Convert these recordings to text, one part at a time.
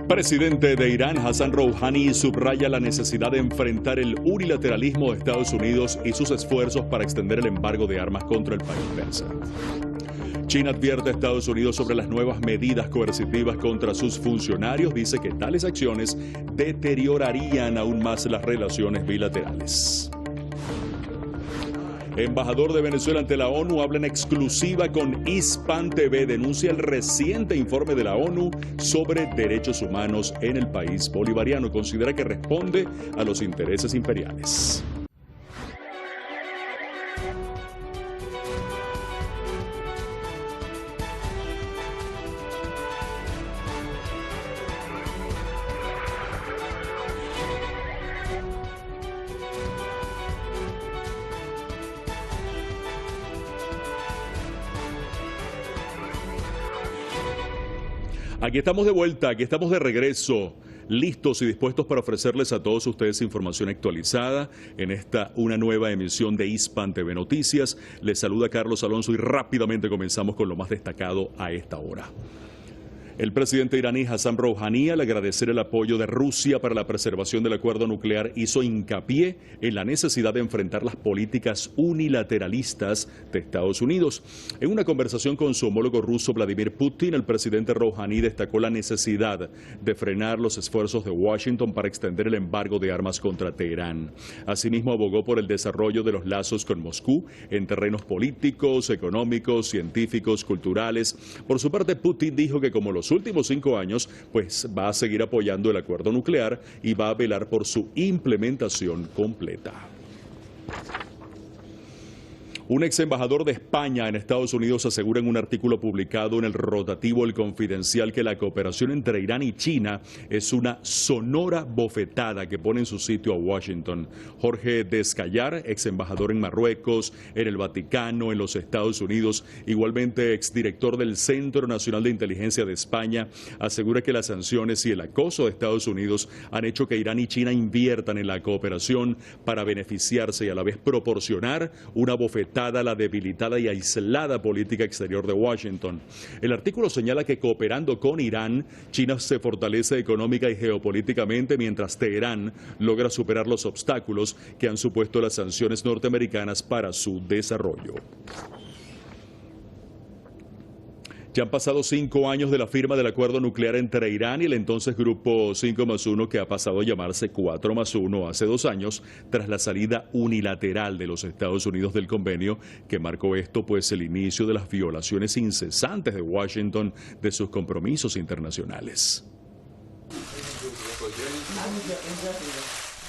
Presidente de Irán, Hassan Rouhani, subraya la necesidad de enfrentar el unilateralismo de Estados Unidos y sus esfuerzos para extender el embargo de armas contra el país persa. China advierte a Estados Unidos sobre las nuevas medidas coercitivas contra sus funcionarios. Dice que tales acciones deteriorarían aún más las relaciones bilaterales. Embajador de Venezuela ante la ONU habla en exclusiva con Hispan TV. Denuncia el reciente informe de la ONU sobre derechos humanos en el país bolivariano. Considera que responde a los intereses imperiales. Aquí estamos de vuelta, aquí estamos de regreso, listos y dispuestos para ofrecerles a todos ustedes información actualizada en una nueva emisión de Hispan TV Noticias. Les saluda Carlos Alonso y rápidamente comenzamos con lo más destacado a esta hora. El presidente iraní Hassan Rouhani, al agradecer el apoyo de Rusia para la preservación del acuerdo nuclear, hizo hincapié en la necesidad de enfrentar las políticas unilateralistas de Estados Unidos. En una conversación con su homólogo ruso Vladimir Putin, el presidente Rouhani destacó la necesidad de frenar los esfuerzos de Washington para extender el embargo de armas contra Teherán. Asimismo, abogó por el desarrollo de los lazos con Moscú en terrenos políticos, económicos, científicos, culturales. Por su parte, Putin dijo que como los últimos 5 años, pues va a seguir apoyando el acuerdo nuclear y va a velar por su implementación completa. Un ex embajador de España en Estados Unidos asegura en un artículo publicado en el rotativo El Confidencial que la cooperación entre Irán y China es una sonora bofetada que pone en su sitio a Washington. Jorge Descallar, ex embajador en Marruecos, en el Vaticano, en los Estados Unidos, igualmente exdirector del Centro Nacional de Inteligencia de España, asegura que las sanciones y el acoso de Estados Unidos han hecho que Irán y China inviertan en la cooperación para beneficiarse y a la vez proporcionar una bofetada a la debilitada y aislada política exterior de Washington. El artículo señala que cooperando con Irán, China se fortalece económica y geopolíticamente, mientras Teherán logra superar los obstáculos que han supuesto las sanciones norteamericanas para su desarrollo. Ya han pasado 5 años de la firma del acuerdo nuclear entre Irán y el entonces Grupo 5+1, que ha pasado a llamarse 4+1 hace 2 años, tras la salida unilateral de los Estados Unidos del convenio que marcó esto, pues el inicio de las violaciones incesantes de Washington de sus compromisos internacionales.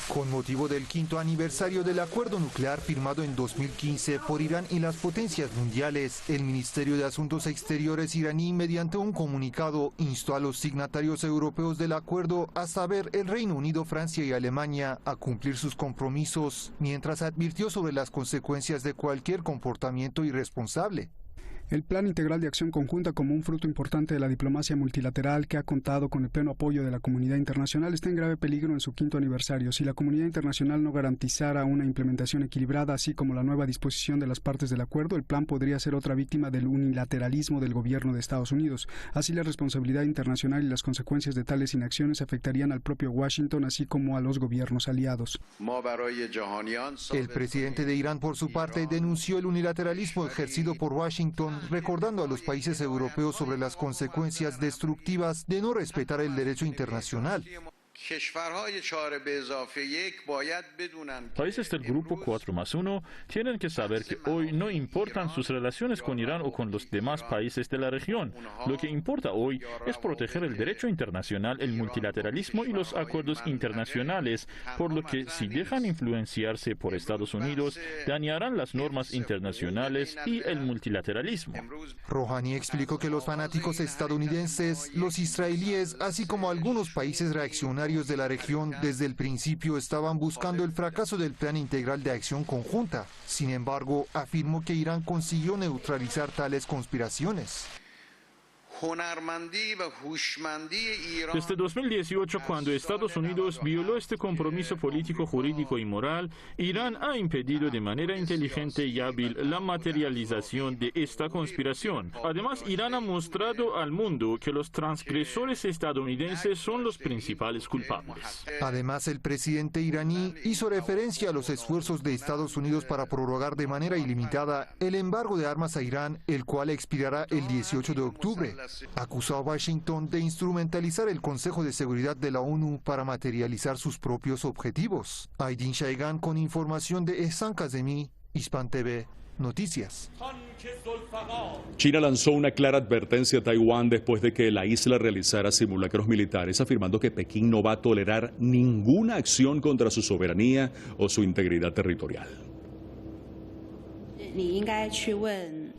Con motivo del 5º aniversario del acuerdo nuclear firmado en 2015 por Irán y las potencias mundiales, el Ministerio de Asuntos Exteriores iraní, mediante un comunicado, instó a los signatarios europeos del acuerdo, a saber, el Reino Unido, Francia y Alemania, a cumplir sus compromisos, mientras advirtió sobre las consecuencias de cualquier comportamiento irresponsable. El Plan Integral de Acción Conjunta, como un fruto importante de la diplomacia multilateral que ha contado con el pleno apoyo de la comunidad internacional, está en grave peligro en su 5º aniversario. Si la comunidad internacional no garantizara una implementación equilibrada, así como la nueva disposición de las partes del acuerdo, el plan podría ser otra víctima del unilateralismo del gobierno de Estados Unidos. Así, la responsabilidad internacional y las consecuencias de tales inacciones afectarían al propio Washington, así como a los gobiernos aliados. El presidente de Irán, por su parte, denunció el unilateralismo ejercido por Washington, recordando a los países europeos sobre las consecuencias destructivas de no respetar el derecho internacional. Países del grupo 4+1 tienen que saber que hoy no importan sus relaciones con Irán o con los demás países de la región. Lo que importa hoy es proteger el derecho internacional, el multilateralismo y los acuerdos internacionales, por lo que si dejan influenciarse por Estados Unidos, dañarán las normas internacionales y el multilateralismo. Rouhani explicó que los fanáticos estadounidenses, los israelíes, así como algunos países reaccionarios de la región desde el principio estaban buscando el fracaso del Plan Integral de Acción Conjunta. Sin embargo, afirmó que Irán consiguió neutralizar tales conspiraciones. Desde 2018, cuando Estados Unidos violó este compromiso político, jurídico y moral, Irán ha impedido de manera inteligente y hábil la materialización de esta conspiración. Además, Irán ha mostrado al mundo que los transgresores estadounidenses son los principales culpables. Además, el presidente iraní hizo referencia a los esfuerzos de Estados Unidos para prorrogar de manera ilimitada el embargo de armas a Irán, el cual expirará el 18 de octubre. Acusó a Washington de instrumentalizar el Consejo de Seguridad de la ONU para materializar sus propios objetivos. Aydin Shaigan con información de Ehsan Kazemi, Hispan TV Noticias. China lanzó una clara advertencia a Taiwán después de que la isla realizara simulacros militares, afirmando que Pekín no va a tolerar ninguna acción contra su soberanía o su integridad territorial.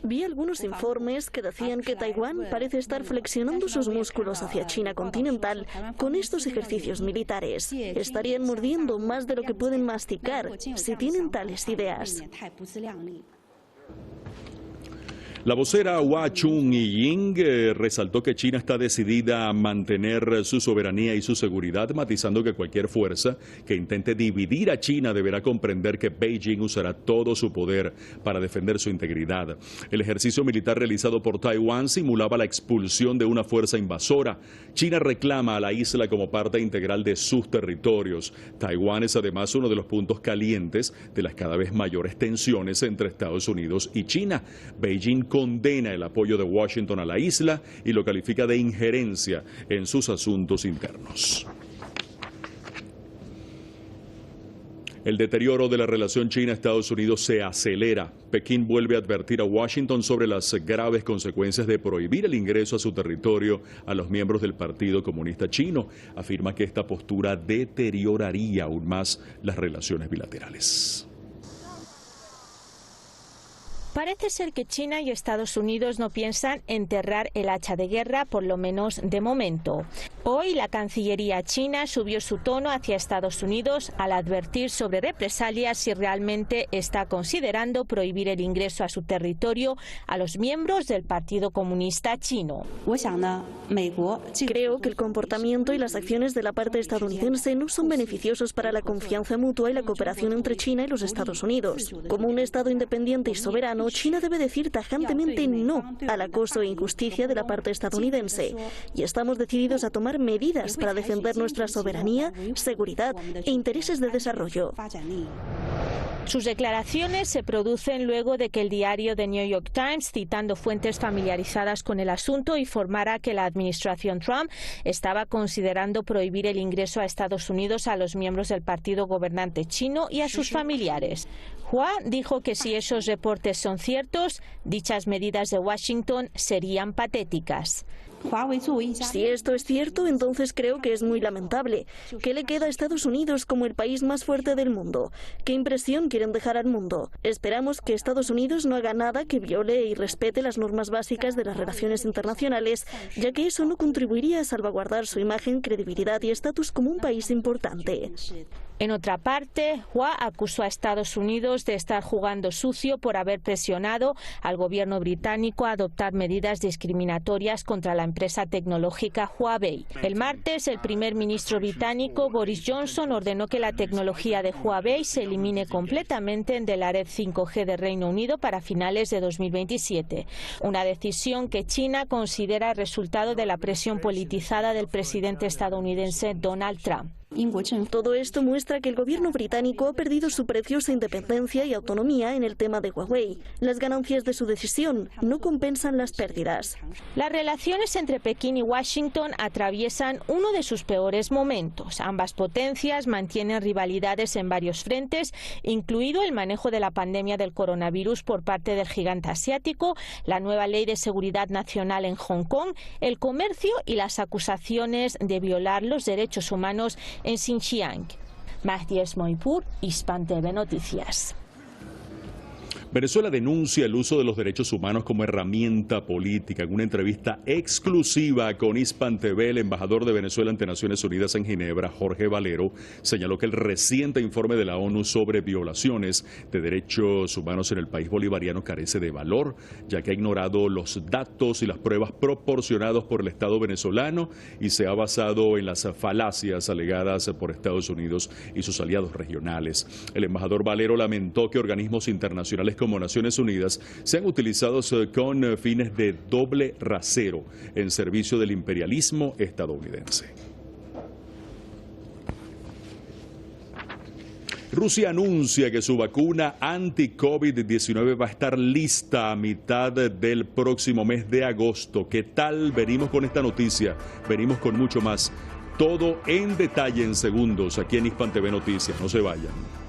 Vi algunos informes que decían que Taiwán parece estar flexionando sus músculos hacia China continental con estos ejercicios militares. Estarían mordiendo más de lo que pueden masticar si tienen tales ideas. La vocera Hua Chunying resaltó que China está decidida a mantener su soberanía y su seguridad, matizando que cualquier fuerza que intente dividir a China deberá comprender que Beijing usará todo su poder para defender su integridad. El ejercicio militar realizado por Taiwán simulaba la expulsión de una fuerza invasora. China reclama a la isla como parte integral de sus territorios. Taiwán es además uno de los puntos calientes de las cada vez mayores tensiones entre Estados Unidos y China. Beijing condena el apoyo de Washington a la isla y lo califica de injerencia en sus asuntos internos. El deterioro de la relación China-Estados Unidos se acelera. Pekín vuelve a advertir a Washington sobre las graves consecuencias de prohibir el ingreso a su territorio a los miembros del Partido Comunista Chino. Afirma que esta postura deterioraría aún más las relaciones bilaterales. Parece ser que China y Estados Unidos no piensan enterrar el hacha de guerra, por lo menos de momento. Hoy la Cancillería china subió su tono hacia Estados Unidos al advertir sobre represalias si realmente está considerando prohibir el ingreso a su territorio a los miembros del Partido Comunista Chino. Creo que el comportamiento y las acciones de la parte estadounidense no son beneficiosos para la confianza mutua y la cooperación entre China y los Estados Unidos. Como un Estado independiente y soberano, China debe decir tajantemente no al acoso e injusticia de la parte estadounidense, y estamos decididos a tomar medidas para defender nuestra soberanía, seguridad e intereses de desarrollo. Sus declaraciones se producen luego de que el diario The New York Times, citando fuentes familiarizadas con el asunto, informara que la administración Trump estaba considerando prohibir el ingreso a Estados Unidos a los miembros del partido gobernante chino y a sus familiares. Hua dijo que si esos reportes son ciertos, dichas medidas de Washington serían patéticas. Si esto es cierto, entonces creo que es muy lamentable. ¿Qué le queda a Estados Unidos como el país más fuerte del mundo? ¿Qué impresión quieren dejar al mundo? Esperamos que Estados Unidos no haga nada que viole y respete las normas básicas de las relaciones internacionales, ya que eso no contribuiría a salvaguardar su imagen, credibilidad y estatus como un país importante. En otra parte, Hua acusó a Estados Unidos de estar jugando sucio por haber presionado al gobierno británico a adoptar medidas discriminatorias contra la empresa tecnológica Huawei. El martes, el primer ministro británico Boris Johnson ordenó que la tecnología de Huawei se elimine completamente de la red 5G de Reino Unido para finales de 2027. Una decisión que China considera resultado de la presión politizada del presidente estadounidense Donald Trump. Todo esto muestra que el gobierno británico ha perdido su preciosa independencia y autonomía en el tema de Huawei. Las ganancias de su decisión no compensan las pérdidas. Las relaciones entre Pekín y Washington atraviesan uno de sus peores momentos. Ambas potencias mantienen rivalidades en varios frentes, incluido el manejo de la pandemia del coronavirus por parte del gigante asiático, la nueva ley de seguridad nacional en Hong Kong, el comercio y las acusaciones de violar los derechos humanos en Xinjiang. Mahdi Esmoipur, Hispan TV Noticias. Venezuela denuncia el uso de los derechos humanos como herramienta política. En una entrevista exclusiva con Hispan TV, el embajador de Venezuela ante Naciones Unidas en Ginebra, Jorge Valero, señaló que el reciente informe de la ONU sobre violaciones de derechos humanos en el país bolivariano carece de valor, ya que ha ignorado los datos y las pruebas proporcionados por el Estado venezolano y se ha basado en las falacias alegadas por Estados Unidos y sus aliados regionales. El embajador Valero lamentó que organismos internacionales como Naciones Unidas sean utilizados con fines de doble rasero en servicio del imperialismo estadounidense. Rusia anuncia que su vacuna anti-COVID-19 va a estar lista a mitad del próximo mes de agosto. ¿Qué tal? Venimos con esta noticia, venimos con mucho más. Todo en detalle en segundos aquí en Hispan TV Noticias. No se vayan.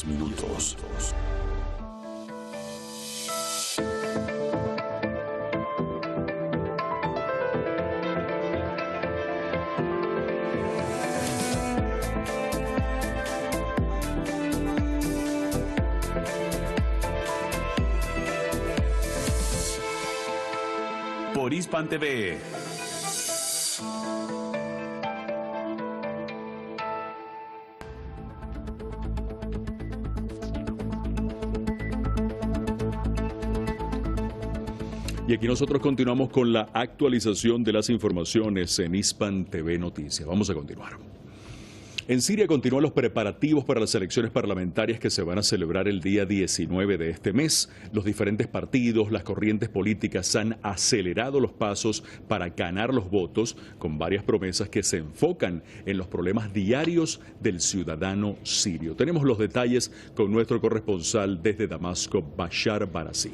Minutos. Por Hispan TV. Y aquí nosotros continuamos con la actualización de las informaciones en Hispan TV Noticias. Vamos a continuar. En Siria continúan los preparativos para las elecciones parlamentarias que se van a celebrar el día 19 de este mes. Los diferentes partidos, las corrientes políticas han acelerado los pasos para ganar los votos con varias promesas que se enfocan en los problemas diarios del ciudadano sirio. Tenemos los detalles con nuestro corresponsal desde Damasco, Bashar Barassi.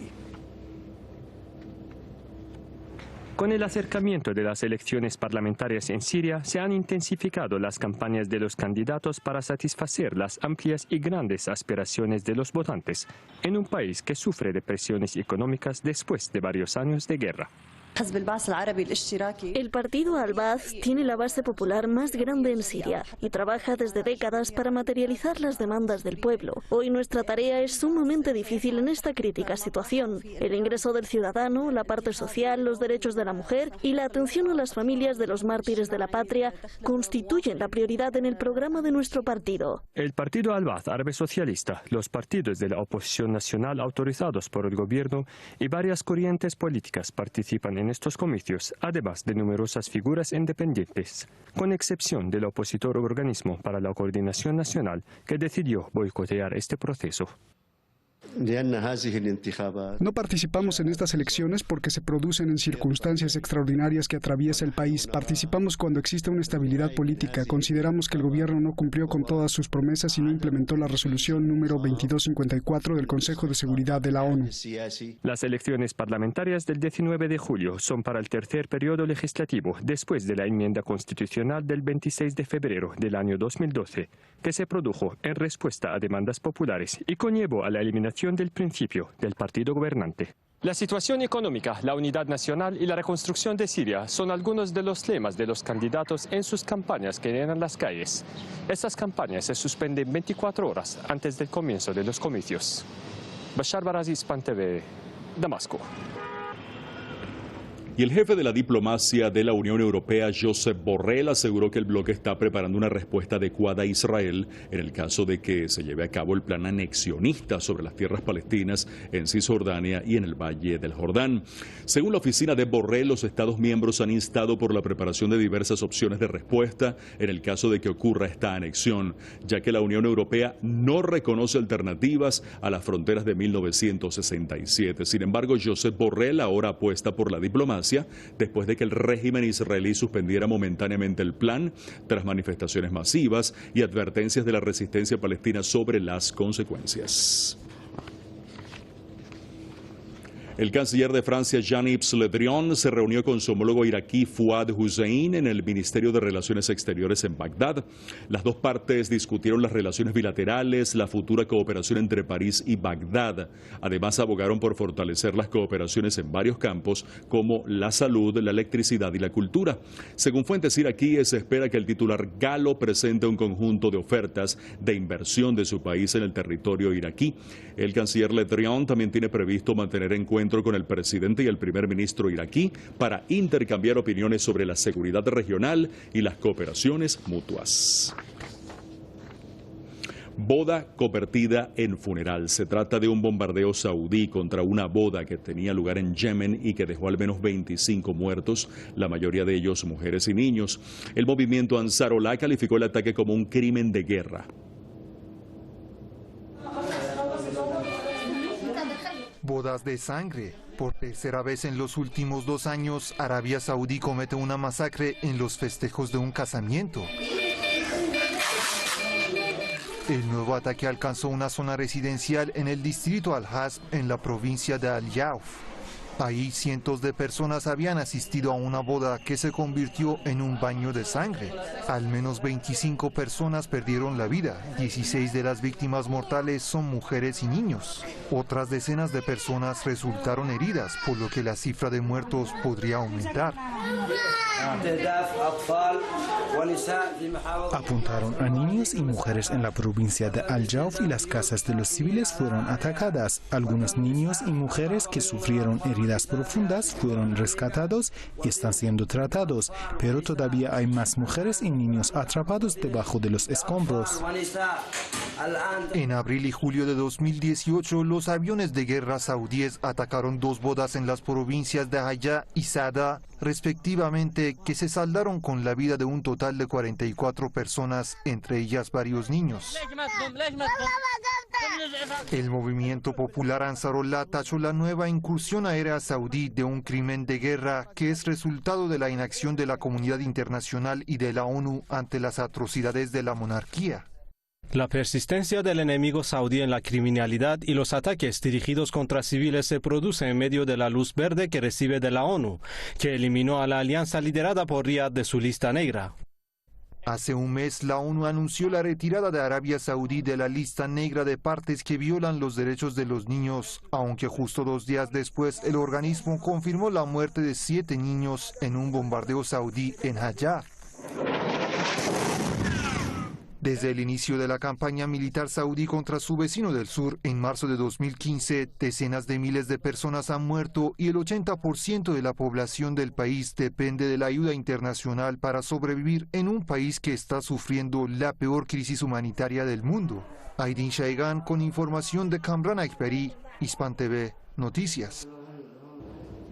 Con el acercamiento de las elecciones parlamentarias en Siria, se han intensificado las campañas de los candidatos para satisfacer las amplias y grandes aspiraciones de los votantes, en un país que sufre de presiones económicas después de varios años de guerra. El partido Al-Baath tiene la base popular más grande en Siria y trabaja desde décadas para materializar las demandas del pueblo. Hoy nuestra tarea es sumamente difícil en esta crítica situación. El ingreso del ciudadano, la parte social, los derechos de la mujer y la atención a las familias de los mártires de la patria constituyen la prioridad en el programa de nuestro partido. El partido Al-Baath Árabe Socialista, los partidos de la oposición nacional autorizados por el gobierno y varias corrientes políticas participan en estos comicios, además de numerosas figuras independientes, con excepción del opositor Organismo para la Coordinación Nacional, que decidió boicotear este proceso. No participamos en estas elecciones porque se producen en circunstancias extraordinarias que atraviesa el país. Participamos cuando existe una estabilidad política. Consideramos que el gobierno no cumplió con todas sus promesas y no implementó la resolución número 2254 del Consejo de Seguridad de la ONU. Las elecciones parlamentarias del 19 de julio son para el tercer periodo legislativo después de la enmienda constitucional del 26 de febrero del año 2012, que se produjo en respuesta a demandas populares y conllevó a la eliminación del principio del partido gobernante. La situación económica, la unidad nacional y la reconstrucción de Siria son algunos de los lemas de los candidatos en sus campañas que llenan las calles. Estas campañas se suspenden 24 horas antes del comienzo de los comicios. Bashar Barassi, Hispan TV, Damasco. Y el jefe de la diplomacia de la Unión Europea, Josep Borrell, aseguró que el bloque está preparando una respuesta adecuada a Israel en el caso de que se lleve a cabo el plan anexionista sobre las tierras palestinas en Cisjordania y en el Valle del Jordán. Según la oficina de Borrell, los Estados miembros han instado por la preparación de diversas opciones de respuesta en el caso de que ocurra esta anexión, ya que la Unión Europea no reconoce alternativas a las fronteras de 1967. Sin embargo, Josep Borrell ahora apuesta por la diplomacia después de que el régimen israelí suspendiera momentáneamente el plan tras manifestaciones masivas y advertencias de la resistencia palestina sobre las consecuencias. El canciller de Francia, Jean-Yves Le Drian, se reunió con su homólogo iraquí Fouad Hussein en el Ministerio de Relaciones Exteriores en Bagdad. Las dos partes discutieron las relaciones bilaterales, la futura cooperación entre París y Bagdad. Además, abogaron por fortalecer las cooperaciones en varios campos como la salud, la electricidad y la cultura. Según fuentes iraquíes, se espera que el titular galo presente un conjunto de ofertas de inversión de su país en el territorio iraquí. El canciller Le Drian también tiene previsto mantener encuentro con el presidente y el primer ministro iraquí para intercambiar opiniones sobre la seguridad regional y las cooperaciones mutuas. Boda convertida en funeral. Se trata de un bombardeo saudí contra una boda que tenía lugar en Yemen y que dejó al menos 25 muertos, la mayoría de ellos mujeres y niños. El movimiento Ansarollah calificó el ataque como un crimen de guerra. Bodas de sangre. Por tercera vez en los últimos 2 años, Arabia Saudí comete una masacre en los festejos de un casamiento. El nuevo ataque alcanzó una zona residencial en el distrito Al-Hasb, en la provincia de Al-Yauf. Ahí cientos de personas habían asistido a una boda que se convirtió en un baño de sangre. Al menos 25 personas perdieron la vida. 16 de las víctimas mortales son mujeres y niños. Otras decenas de personas resultaron heridas, por lo que la cifra de muertos podría aumentar. Apuntaron a niños y mujeres en la provincia de Al-Jauf y las casas de los civiles fueron atacadas. Algunos niños y mujeres que sufrieron heridas profundas fueron rescatados y están siendo tratados, pero todavía hay más mujeres y niños atrapados debajo de los escombros. En abril y julio de 2018, los aviones de guerra saudíes atacaron 2 bodas en las provincias de Haya y Sada, respectivamente, que se saldaron con la vida de un total de 44 personas, entre ellas varios niños. El movimiento popular Ansarollah tachó la nueva incursión aérea saudí de un crimen de guerra que es resultado de la inacción de la comunidad internacional y de la ONU ante las atrocidades de la monarquía. La persistencia del enemigo saudí en la criminalidad y los ataques dirigidos contra civiles se produce en medio de la luz verde que recibe de la ONU, que eliminó a la alianza liderada por Riad de su lista negra. Hace un mes, la ONU anunció la retirada de Arabia Saudí de la lista negra de partes que violan los derechos de los niños, aunque justo 2 días después el organismo confirmó la muerte de 7 niños en un bombardeo saudí en Haya. Desde el inicio de la campaña militar saudí contra su vecino del sur, en marzo de 2015, decenas de miles de personas han muerto y el 80% de la población del país depende de la ayuda internacional para sobrevivir en un país que está sufriendo la peor crisis humanitaria del mundo. Aydin Shaigan con información de Kamran Akbari, Hispan TV Noticias.